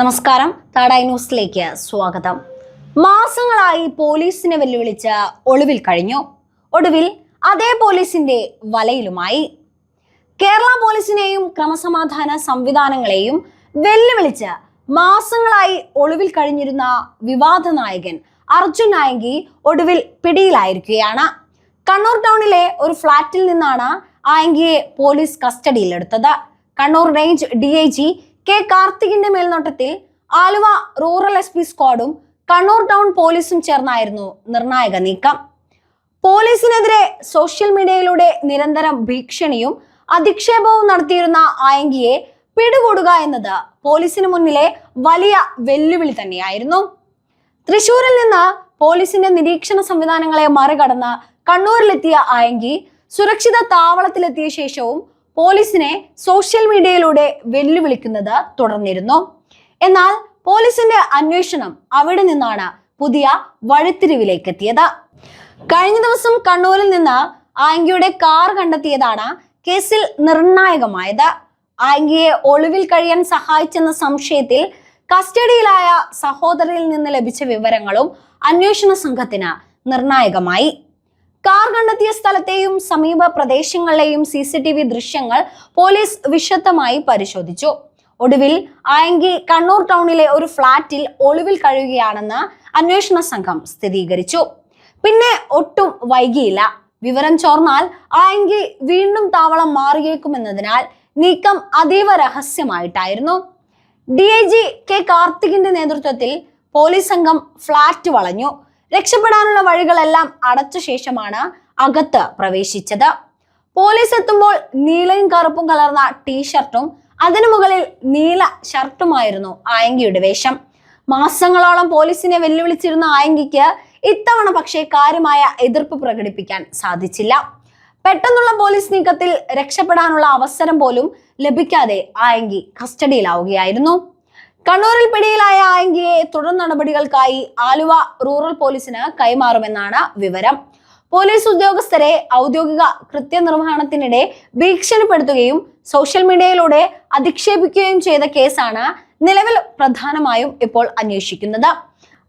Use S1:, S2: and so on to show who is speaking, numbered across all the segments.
S1: നമസ്കാരം, താടായി ന്യൂസിലേക്ക് സ്വാഗതം. മാസങ്ങളായി പോലീസിനെ വെല്ലുവിളിച്ച് ഒളിവിൽ കഴിഞ്ഞു. ഒടുവിൽ അതേ പോലീസിന്റെ വലയിലുമായി. കേരള പോലീസിനെയും ക്രമസമാധാന സംവിധാനങ്ങളെയും വെല്ലുവിളിച്ച് മാസങ്ങളായി ഒളിവിൽ കഴിഞ്ഞിരുന്ന വിവാദ നായകൻ അർജുൻ നായകി ഒടുവിൽ പിടിയിലായിരിക്കുകയാണ്. കണ്ണൂർ ടൗണിലെ ഒരു ഫ്ളാറ്റിൽ നിന്നാണ് ആയങ്കിയെ പോലീസ് കസ്റ്റഡിയിലെടുത്തത്. കണ്ണൂർ റേഞ്ച് DIG കെ കാർത്തികിന്റെ മേൽനോട്ടത്തിൽ ആലുവ റൂറൽ SP സ്ക്വാഡും കണ്ണൂർ ടൗൺ പോലീസും ചേർന്നായിരുന്നു നിർണായക നീക്കം. പോലീസിനെതിരെ സോഷ്യൽ മീഡിയയിലൂടെ നിരന്തരം ഭീഷണിയും അധിക്ഷേപവും നടത്തിയിരുന്ന ആയങ്കിയെ പിടികൂടുക എന്നത് പോലീസിന് മുന്നിലെ വലിയ വെല്ലുവിളി തന്നെയായിരുന്നു. തൃശൂരിൽ നിന്ന് പോലീസിന്റെ നിരീക്ഷണ സംവിധാനങ്ങളെ മറികടന്ന് കണ്ണൂരിലെത്തിയ ആയങ്കി സുരക്ഷിത താവളത്തിലെത്തിയ ശേഷവും പോലീസിനെ സോഷ്യൽ മീഡിയയിലൂടെ വെല്ലുവിളിക്കുന്നത് തുടർന്നിരുന്നു. എന്നാൽ പോലീസിന്റെ അന്വേഷണം അവിടെ നിന്നാണ് പുതിയ വഴിത്തിരിവിലേക്ക് എത്തിയത്. കഴിഞ്ഞ ദിവസം കണ്ണൂരിൽ നിന്ന് ആയങ്കിയുടെ കാർ കണ്ടെത്തിയതാണ് കേസിൽ നിർണായകമായത്. ആയങ്കിയെ ഒളിവിൽ കഴിയാൻ സഹായിച്ചെന്ന സംശയത്തിൽ കസ്റ്റഡിയിലായ സഹോദരിയിൽ നിന്ന് ലഭിച്ച വിവരങ്ങളും അന്വേഷണ സംഘത്തിന് നിർണായകമായി. കാർ കണ്ടെത്തിയ സ്ഥലത്തെയും സമീപ പ്രദേശങ്ങളിലെയും CCTV ദൃശ്യങ്ങൾ പോലീസ് വിശദമായി പരിശോധിച്ചു. ഒടുവിൽ ആയങ്കി കണ്ണൂർ ടൗണിലെ ഒരു ഫ്ളാറ്റിൽ ഒളിവിൽ കഴിയുകയാണെന്ന് അന്വേഷണ സംഘം സ്ഥിരീകരിച്ചു. പിന്നെ ഒട്ടും വൈകിയില്ല. വിവരം ചോർന്നാൽ ആയങ്കി വീണ്ടും താവളം മാറിയേക്കുമെന്നതിനാൽ നീക്കം അതീവ രഹസ്യമായിട്ടായിരുന്നു. DIG കെ കാർത്തികിന്റെ നേതൃത്വത്തിൽ പോലീസ് സംഘം ഫ്ളാറ്റ് വളഞ്ഞു. രക്ഷപ്പെടാനുള്ള വഴികളെല്ലാം അടച്ച ശേഷമാണ് അകത്ത് പ്രവേശിച്ചത്. പോലീസ് എത്തുമ്പോൾ നീലയും കറുപ്പും കലർന്ന ടീഷർട്ടും അതിനു മുകളിൽ നീല ഷർട്ടുമായിരുന്നു ആയങ്കിയുടെ വേഷം. മാസങ്ങളോളം പോലീസിനെ വെല്ലുവിളിച്ചിരുന്ന ആയങ്കിക്ക് ഇത്തവണ പക്ഷേ കാര്യമായ എതിർപ്പ് പ്രകടിപ്പിക്കാൻ സാധിച്ചില്ല. പെട്ടെന്നുള്ള പോലീസ് നീക്കത്തിൽ രക്ഷപ്പെടാനുള്ള അവസരം പോലും ലഭിക്കാതെ ആയങ്കി കസ്റ്റഡിയിലാവുകയായിരുന്നു. കണ്ണൂരിൽ പിടിയിലായ ആയങ്കിയെ തുടർ നടപടികൾക്കായി ആലുവ റൂറൽ പോലീസിന് കൈമാറുമെന്നാണ് വിവരം. പോലീസ് ഉദ്യോഗസ്ഥരെ ഔദ്യോഗിക കൃത്യനിർവഹണത്തിനിടെ ഭീഷണിപ്പെടുത്തുകയും സോഷ്യൽ മീഡിയയിലൂടെ അധിക്ഷേപിക്കുകയും ചെയ്ത കേസാണ് നിലവിൽ പ്രധാനമായും ഇപ്പോൾ അന്വേഷിക്കുന്നത്.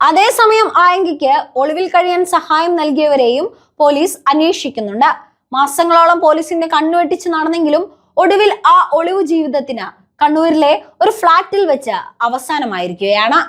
S1: അതേസമയം ആയങ്കിക്ക് ഒളിവിൽ കഴിയാൻ സഹായം നൽകിയവരെയും പോലീസ് അന്വേഷിക്കുന്നുണ്ട്. മാസങ്ങളോളം പോലീസിന്റെ കണ്ണുവെട്ടിച്ച് നടന്നെങ്കിലും ഒടുവിൽ ആ ഒളിവു ജീവിതത്തിന് കണ്ണൂരിലെ ഒരു ഫ്ളാറ്റിൽ വെച്ച് അവസാനമായിരിക്കുകയാണ്.